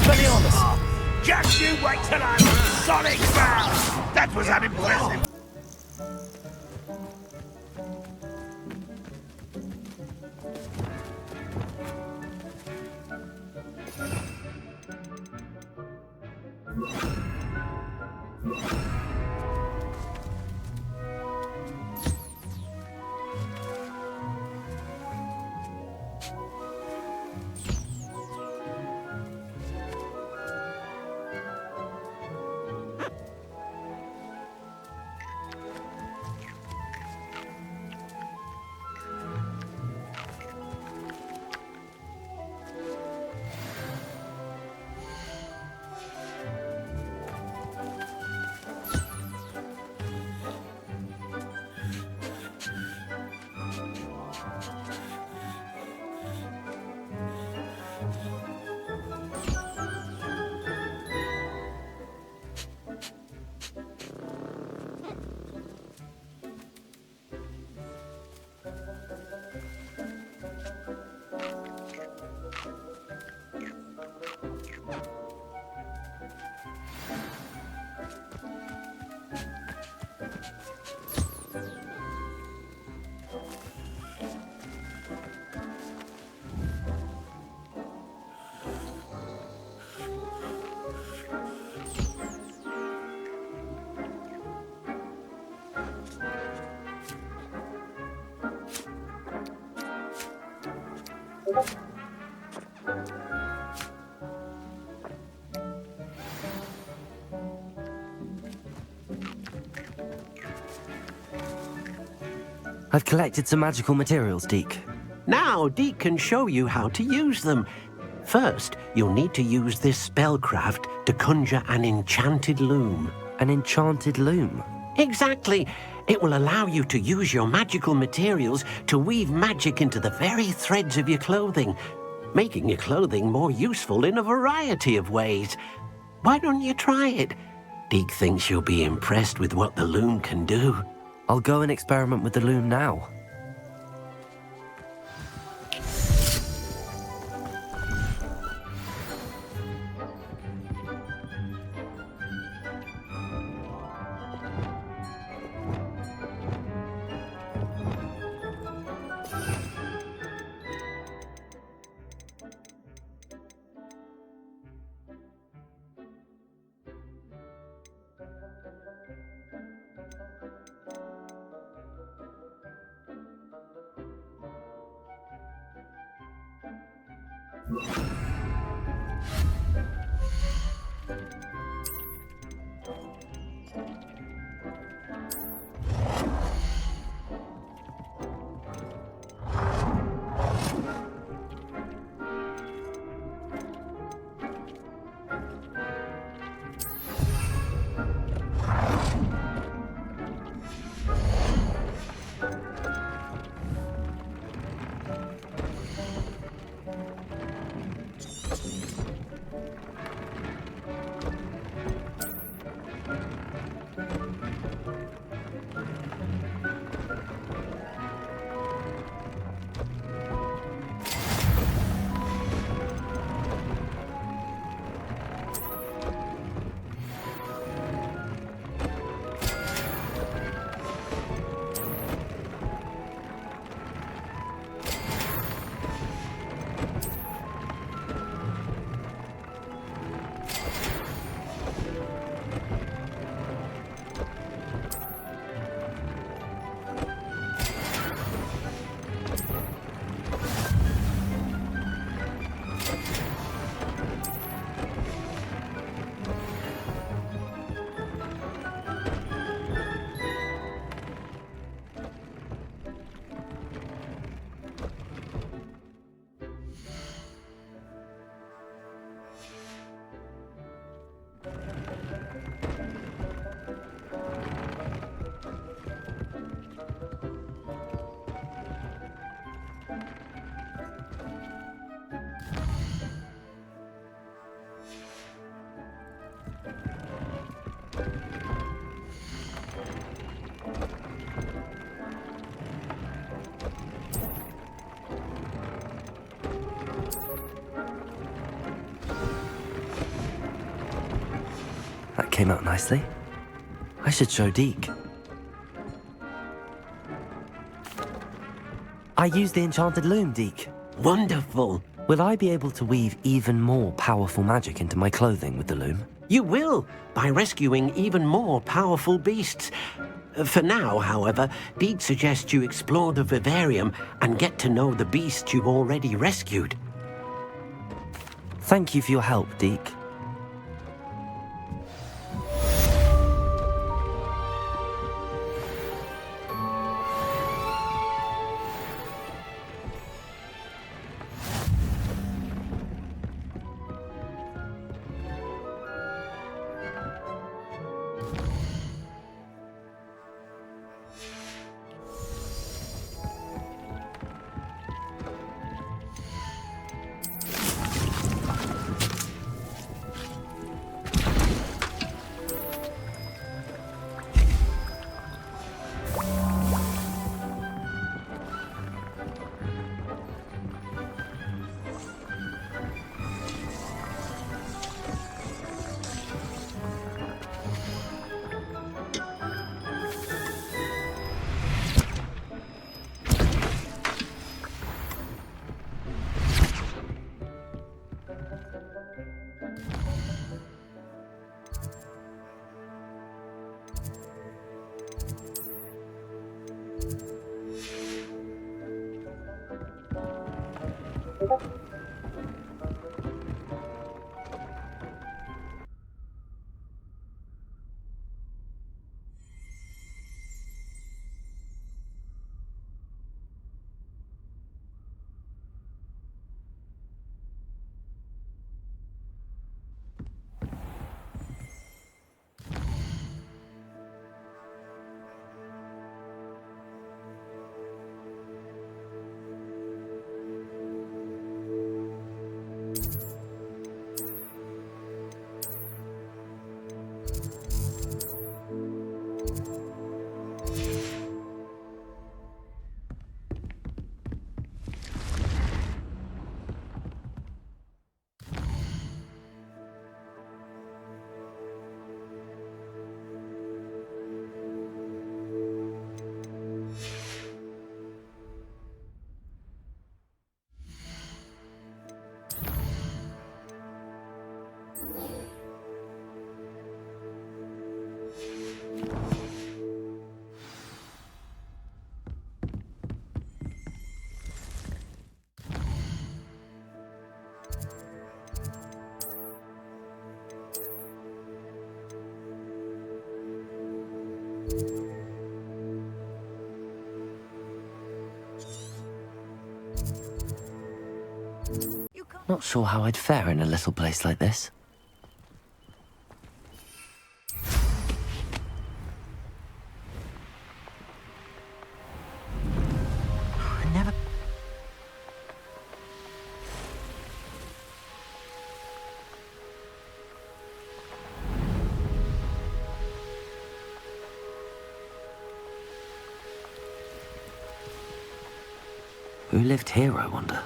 Expelliarmus! Just you wait till I'm Sonic Bound! That was unimpressive! I've collected some magical materials, Deke. Now, Deke can show you how to use them. First, you'll need to use this spellcraft to conjure an enchanted loom. An enchanted loom? Exactly. It will allow you to use your magical materials to weave magic into the very threads of your clothing, making your clothing more useful in a variety of ways. Why don't you try it? Deke thinks you'll be impressed with what the loom can do. I'll go and experiment with the loom now. came out nicely. I should show Deke. I used the enchanted loom, Deke. Wonderful. Will I be able to weave even more powerful magic into my clothing with the loom? You will, by rescuing even more powerful beasts. For now, however, Deke suggests you explore the vivarium and get to know the beasts you've already rescued. Thank you for your help, Deke. Not sure how I'd fare in a little place like this. I never... Who lived here, I wonder?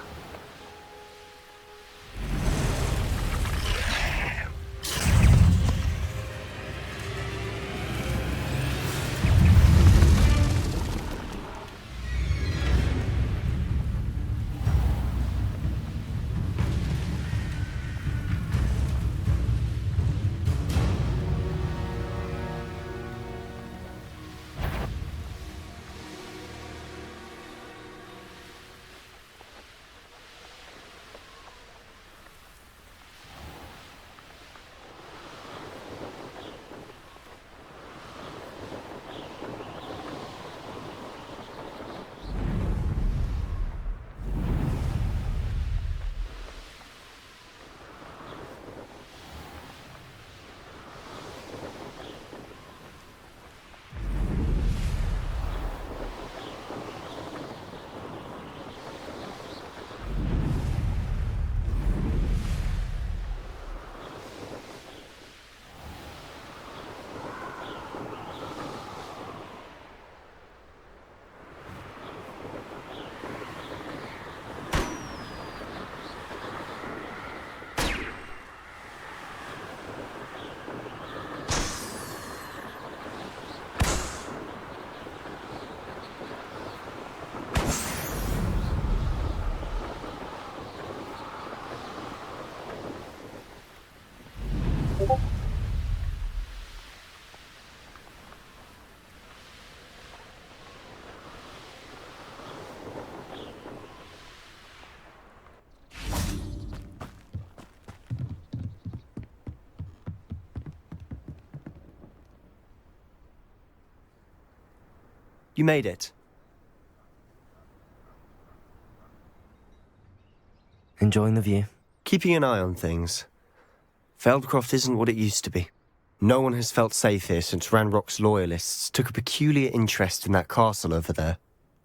You made it. Enjoying the view? Keeping an eye on things. Feldcroft isn't what it used to be. No one has felt safe here since Ranrock's loyalists took a peculiar interest in that castle over there.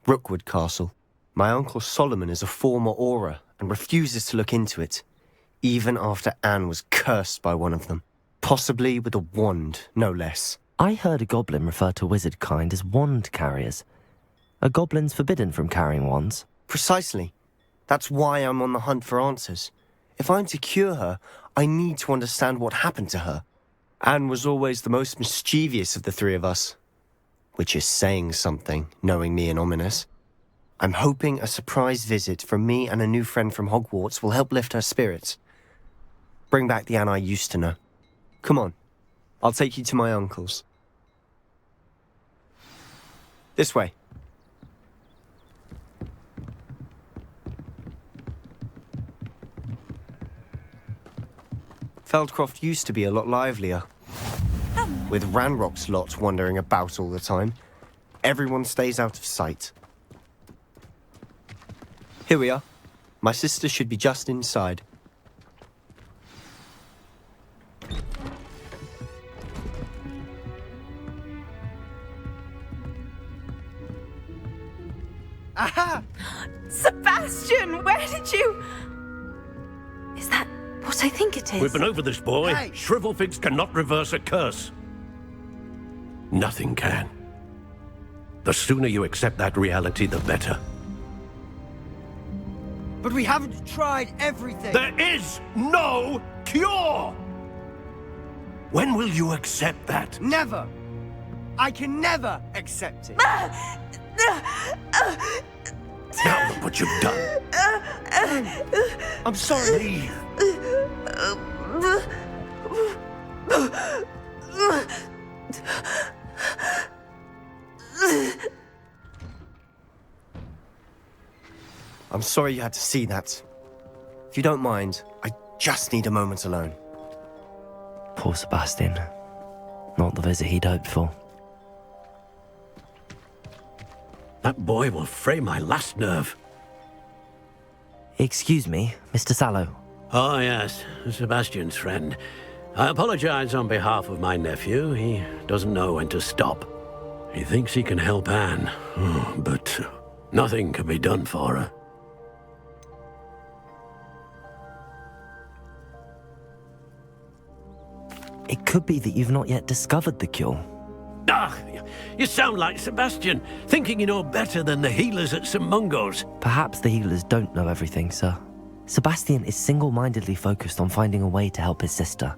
Rookwood Castle. My uncle Solomon is a former Auror and refuses to look into it, even after Anne was cursed by one of them. Possibly with a wand, no less. I heard a goblin refer to wizard kind as wand carriers. Are goblins forbidden from carrying wands? Precisely. That's why I'm on the hunt for answers. If I'm to cure her, I need to understand what happened to her. Anne was always the most mischievous of the three of us. Which is saying something, knowing me and Ominous. I'm hoping a surprise visit from me and a new friend from Hogwarts will help lift her spirits. Bring back the Anne I used to know. Come on, I'll take you to my uncle's. This way. Feldcroft used to be a lot livelier. With Ranrock's lot wandering about all the time, everyone stays out of sight. Here we are. My sister should be just inside. Aha! Sebastian, where did you... Is that what I think it is? We've been over this, boy. Hey. Shrivelfigs cannot reverse a curse. Nothing can. The sooner you accept that reality, the better. But we haven't tried everything. There is no cure! When will you accept that? Never. I can never accept it. Now look what you've done. I'm sorry. Leave. I'm sorry you had to see that. If you don't mind, I just need a moment alone. Poor Sebastian. Not the visit he'd hoped for. That boy will fray my last nerve. Excuse me, Mr. Sallow. Oh, yes, Sebastian's friend. I apologize on behalf of my nephew. He doesn't know when to stop. He thinks he can help Anne, but nothing can be done for her. It could be that you've not yet discovered the cure. Ah, you sound like Sebastian, thinking you know better than the healers at St. Mungo's. Perhaps the healers don't know everything, sir. Sebastian is single-mindedly focused on finding a way to help his sister.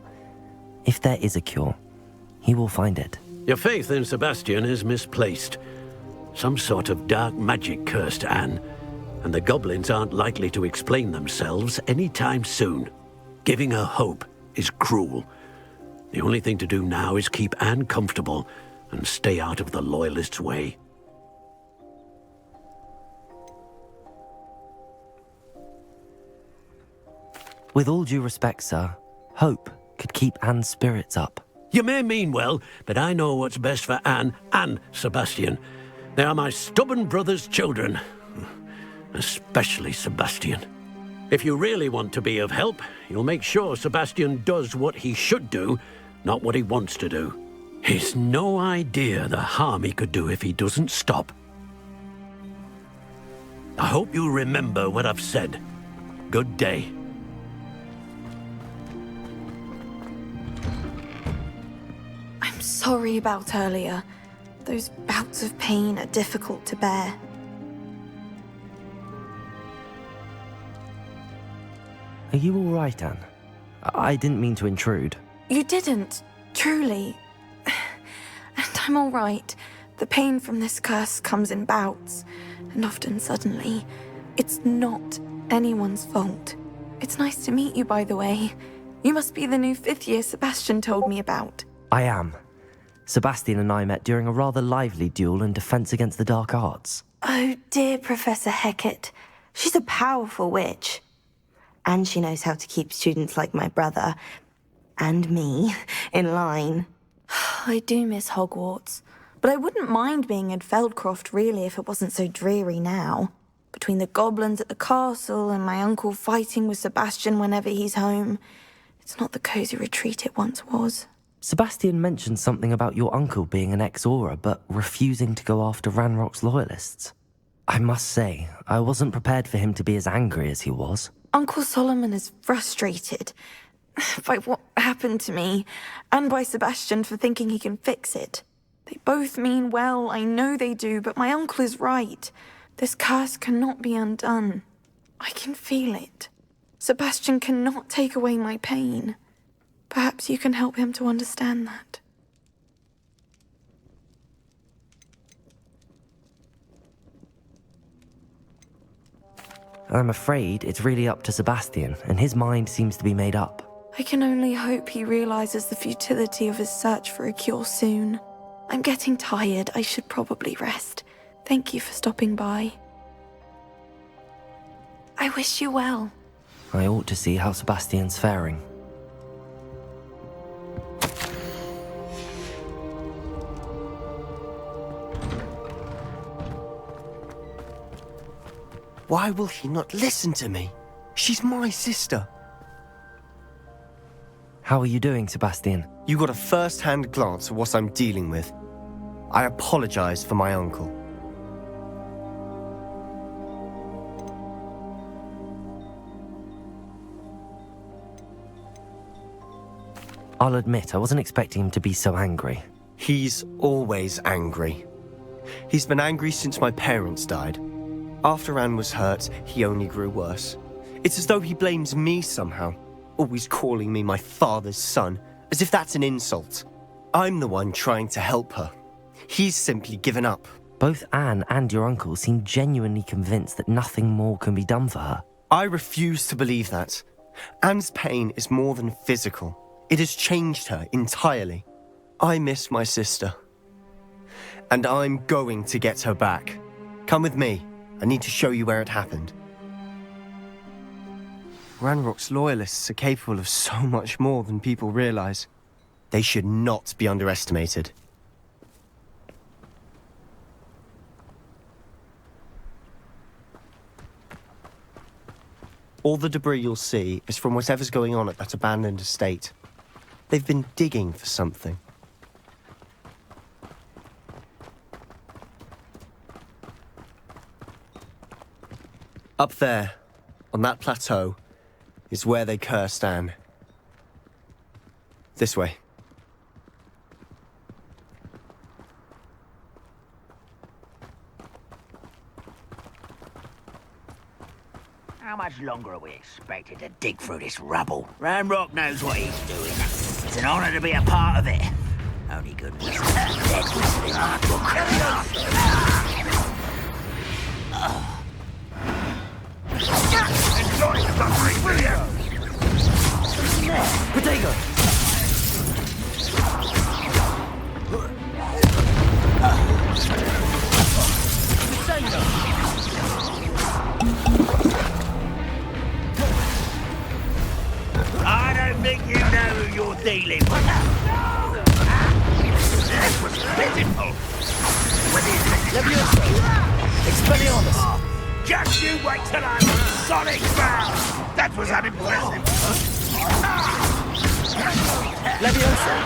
If there is a cure, he will find it. Your faith in Sebastian is misplaced. Some sort of dark magic cursed Anne, and the goblins aren't likely to explain themselves anytime soon. Giving her hope is cruel. The only thing to do now is keep Anne comfortable and stay out of the Loyalists' way. With all due respect, sir, hope could keep Anne's spirits up. You may mean well, but I know what's best for Anne and Sebastian. They are my stubborn brother's children. Especially Sebastian. If you really want to be of help, you'll make sure Sebastian does what he should do, not what he wants to do. He's no idea the harm he could do if he doesn't stop. I hope you remember what I've said. Good day. I'm sorry about earlier. Those bouts of pain are difficult to bear. Are you all right, Anne? I didn't mean to intrude. You didn't, truly. And I'm all right. The pain from this curse comes in bouts, and often suddenly. It's not anyone's fault. It's nice to meet you, by the way. You must be the new 5th year Sebastian told me about. I am. Sebastian and I met during a rather lively duel in defense against the dark arts. Oh, dear Professor Hecat. She's a powerful witch. And she knows how to keep students like my brother, and me, in line. I do miss Hogwarts. But I wouldn't mind being in Feldcroft, really, if it wasn't so dreary now. Between the goblins at the castle and my uncle fighting with Sebastian whenever he's home, it's not the cosy retreat it once was. Sebastian mentioned something about your uncle being an ex-Aura, but refusing to go after Ranrock's loyalists. I must say, I wasn't prepared for him to be as angry as he was. Uncle Solomon is frustrated by what happened to me, and by Sebastian for thinking he can fix it. They both mean well, I know they do, but my uncle is right. This curse cannot be undone. I can feel it. Sebastian cannot take away my pain. Perhaps you can help him to understand that. I'm afraid it's really up to Sebastian, and his mind seems to be made up. I can only hope he realizes the futility of his search for a cure soon. I'm getting tired. I should probably rest. Thank you for stopping by. I wish you well. I ought to see how Sebastian's faring. Why will he not listen to me? She's my sister. How are you doing, Sebastian? You got a first-hand glance at what I'm dealing with. I apologize for my uncle. I'll admit, I wasn't expecting him to be so angry. He's always angry. He's been angry since my parents died. After Anne was hurt, he only grew worse. It's as though he blames me somehow, always calling me my father's son, as if that's an insult. I'm the one trying to help her. He's simply given up. Both Anne and your uncle seem genuinely convinced that nothing more can be done for her. I refuse to believe that. Anne's pain is more than physical. It has changed her entirely. I miss my sister. And I'm going to get her back. Come with me. I need to show you where it happened. Ranrock's loyalists are capable of so much more than people realize. They should not be underestimated. All the debris you'll see is from whatever's going on at that abandoned estate. They've been digging for something. Up there, on that plateau, is where they cursed Anne. This way. How much longer are we expected to dig through this rubble? Ranrock knows what he's doing. It's an honor to be a part of it. Only good whistling dead whistling will carry on. Enjoy the suffering, will you? Potato! I don't think you know who you're dealing with. This was pitiful. Expelliarmus. Just you wait till I'm Sonic Bound. That was unimpressive. Leviosa!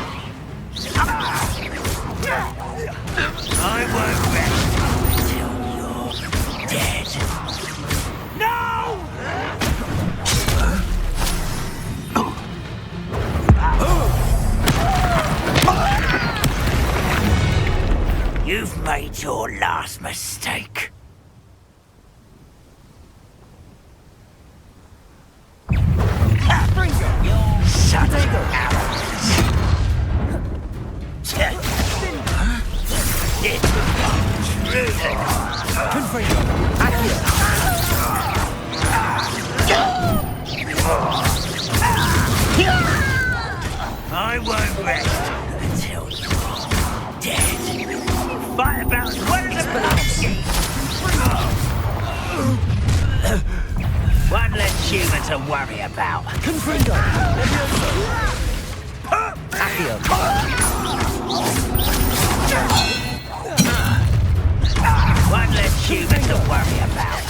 I won't rest till you're dead. No! You've made your last mistake. Shut up! I won't rest until you're dead. Fight about as well as a monkey. One less human to worry about. Confringo! Accio! be about.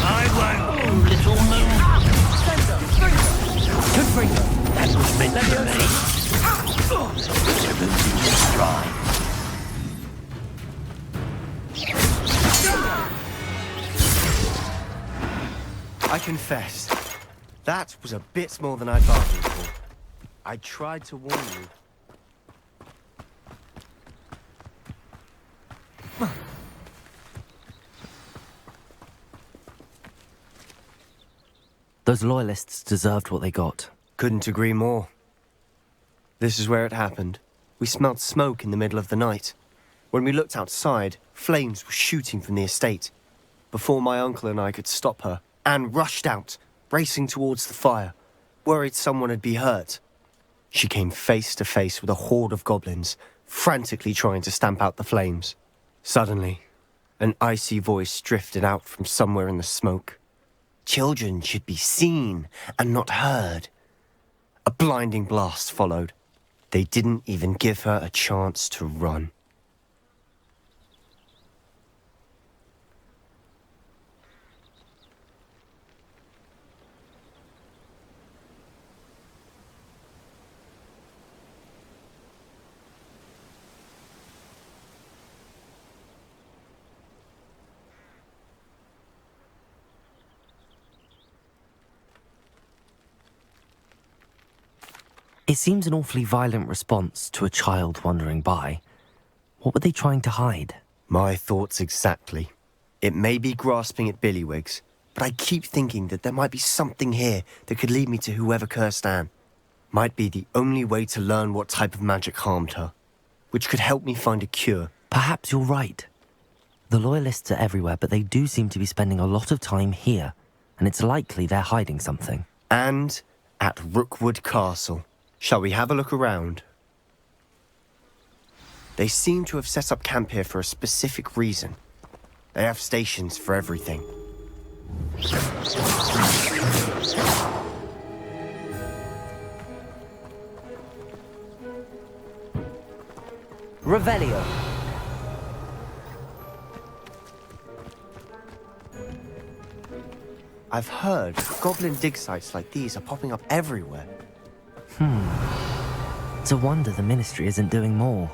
I won't, little moon. That was meant for me. I confess, that was a bit more than I'd bargained for. I tried to warn you. Those loyalists deserved what they got. Couldn't agree more. This is where it happened. We smelled smoke in the middle of the night. When we looked outside, flames were shooting from the estate. Before my uncle and I could stop her, Anne rushed out, racing towards the fire, worried someone had been hurt. She came face to face with a horde of goblins, frantically trying to stamp out the flames. Suddenly, an icy voice drifted out from somewhere in the smoke. Children should be seen and not heard. A blinding blast followed. They didn't even give her a chance to run. It seems an awfully violent response to a child wandering by. What were they trying to hide? My thoughts exactly. It may be grasping at billywhigs, but I keep thinking that there might be something here that could lead me to whoever cursed Anne. Might be the only way to learn what type of magic harmed her, which could help me find a cure. Perhaps you're right. The loyalists are everywhere, but they do seem to be spending a lot of time here, and it's likely they're hiding something. And at Rookwood Castle. Shall we have a look around? They seem to have set up camp here for a specific reason. They have stations for everything. Revelio. I've heard goblin dig sites like these are popping up everywhere. It's a wonder the Ministry isn't doing more.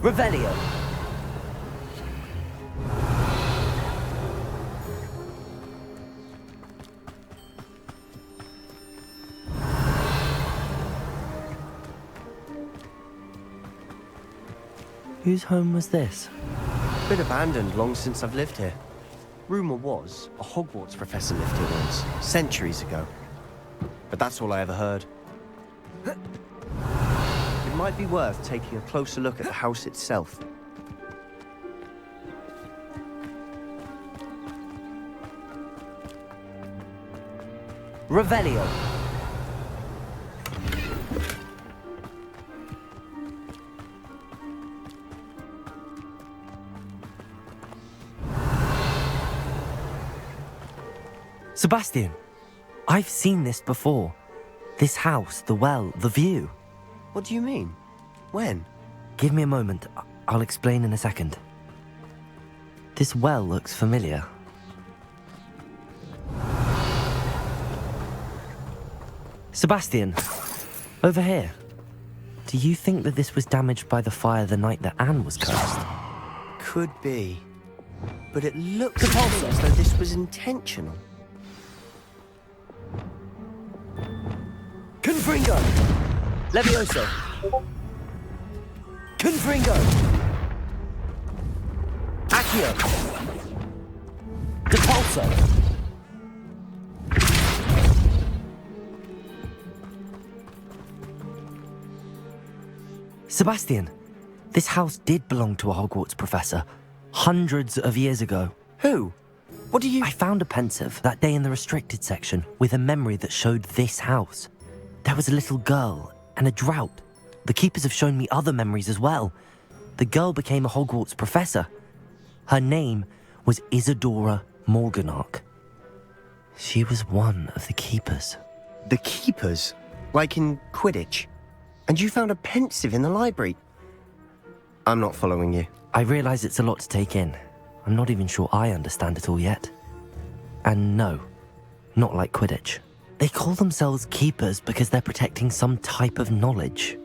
Revelio. Whose home was this? Been abandoned long since I've lived here. Rumour was a Hogwarts professor lived here once, centuries ago. But that's all I ever heard. It might be worth taking a closer look at the house itself. Revelio. Sebastian, I've seen this before. This house, the well, the view. What do you mean? When? Give me a moment. I'll explain in a second. This well looks familiar. Sebastian, over here. Do you think that this was damaged by the fire the night that Anne was cursed? Could be. But it looks to me as though this was intentional. Confringo! Levioso! Confringo! Accio! Depulso! Sebastian, this house did belong to a Hogwarts professor, hundreds of years ago. Who? What do you... I found a pensive that day in the restricted section with a memory that showed this house. There was a little girl and a drought. The keepers have shown me other memories as well. The girl became a Hogwarts professor. Her name was Isadora Morganach. She was one of the keepers. The keepers? Like in Quidditch? And you found a pensive in the library? I'm not following you. I realize it's a lot to take in. I'm not even sure I understand it all yet. And no, not like Quidditch. They call themselves keepers because they're protecting some type of knowledge.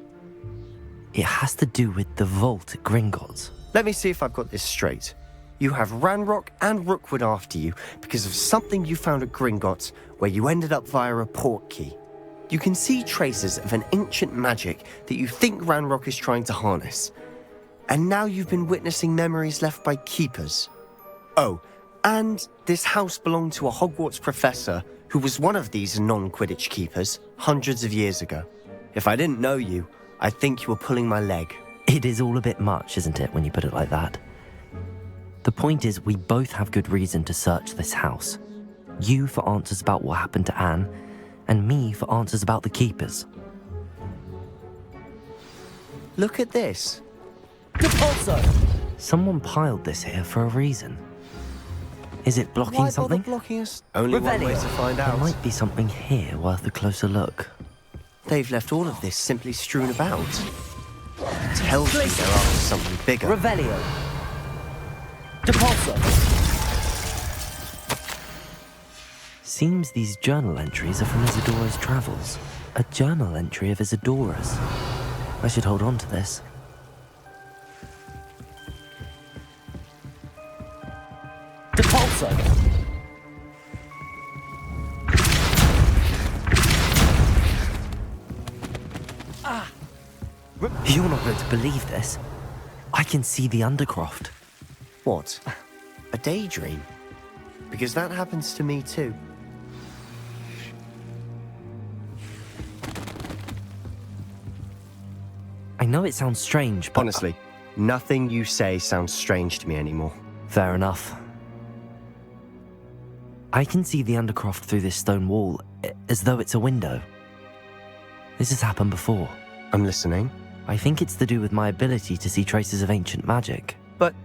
It has to do with the vault at Gringotts. Let me see if I've got this straight. You have Ranrock and Rookwood after you because of something you found at Gringotts where you ended up via a port key. You can see traces of an ancient magic that you think Ranrock is trying to harness. And now you've been witnessing memories left by keepers. Oh, and this house belonged to a Hogwarts professor who was one of these non-Quidditch keepers hundreds of years ago. If I didn't know you, I'd think you were pulling my leg. It is all a bit much, isn't it, when you put it like that? The point is, we both have good reason to search this house. You for answers about what happened to Anne, and me for answers about the keepers. Look at this. Someone piled this here for a reason. Is it blocking Why something? bother blocking us? Only one way to find There out. might be something here worth a closer look. They've left all of this simply strewn about. Tells me they're after something bigger. Revelio. Depulso. Seems these journal entries are from Isadora's travels. A journal entry of Isadora's. I should hold on to this. Depulso. You're not going to believe this. I can see the Undercroft. What? A daydream? Because that happens to me too. I know it sounds strange, but... Honestly, nothing you say sounds strange to me anymore. Fair enough. I can see the Undercroft through this stone wall, as though it's a window. This has happened before. I'm listening. I think it's to do with my ability to see traces of ancient magic. But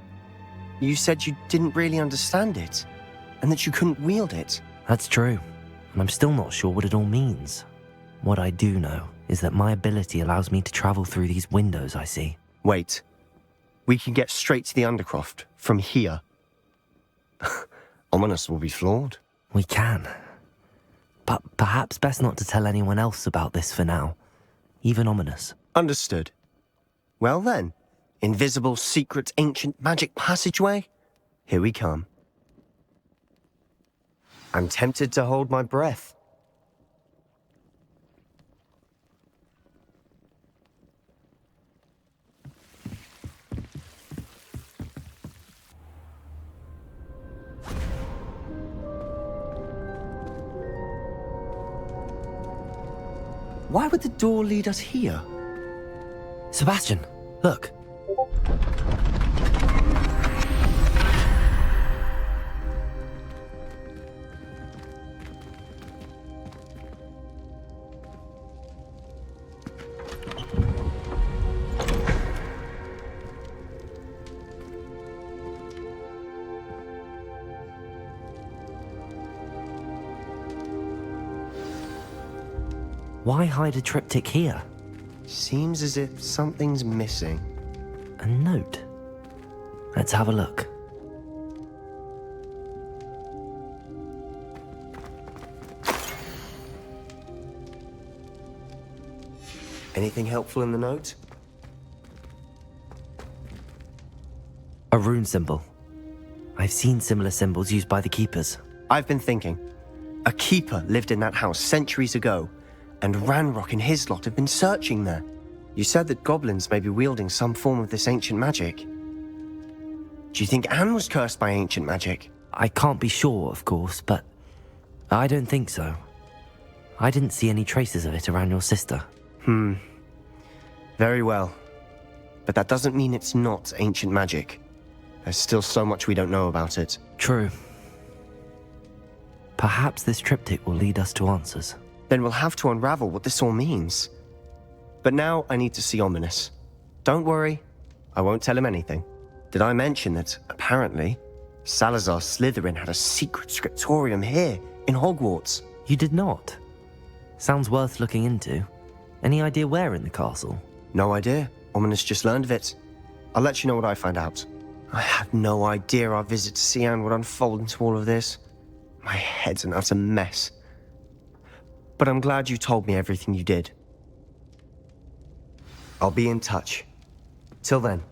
you said you didn't really understand it, and that you couldn't wield it. That's true, and I'm still not sure what it all means. What I do know is that my ability allows me to travel through these windows I see. Wait. We can get straight to the Undercroft from here. Ominous will be flawed. We can. But perhaps best not to tell anyone else about this for now. Even Ominous. Understood. Well then, invisible, secret, ancient magic passageway? Here we come. I'm tempted to hold my breath. Why would the door lead us here? Sebastian, look. Why hide a triptych here? Seems as if something's missing. A note. Let's have a look. Anything helpful in the note? A rune symbol. I've seen similar symbols used by the keepers. I've been thinking. A keeper lived in that house centuries ago, and Ranrock and his lot have been searching there. You said that goblins may be wielding some form of this ancient magic. Do you think Anne was cursed by ancient magic? I can't be sure, of course, but I don't think so. I didn't see any traces of it around your sister. Very well. But that doesn't mean it's not ancient magic. There's still so much we don't know about it. True. Perhaps this triptych will lead us to answers. Then we'll have to unravel what this all means. But now I need to see Ominous. Don't worry, I won't tell him anything. Did I mention that, apparently, Salazar Slytherin had a secret scriptorium here in Hogwarts? You did not? Sounds worth looking into. Any idea where in the castle? No idea. Ominous just learned of it. I'll let you know what I find out. I had no idea our visit to Cian would unfold into all of this. My head's an utter mess. But I'm glad you told me everything you did. I'll be in touch. Till then.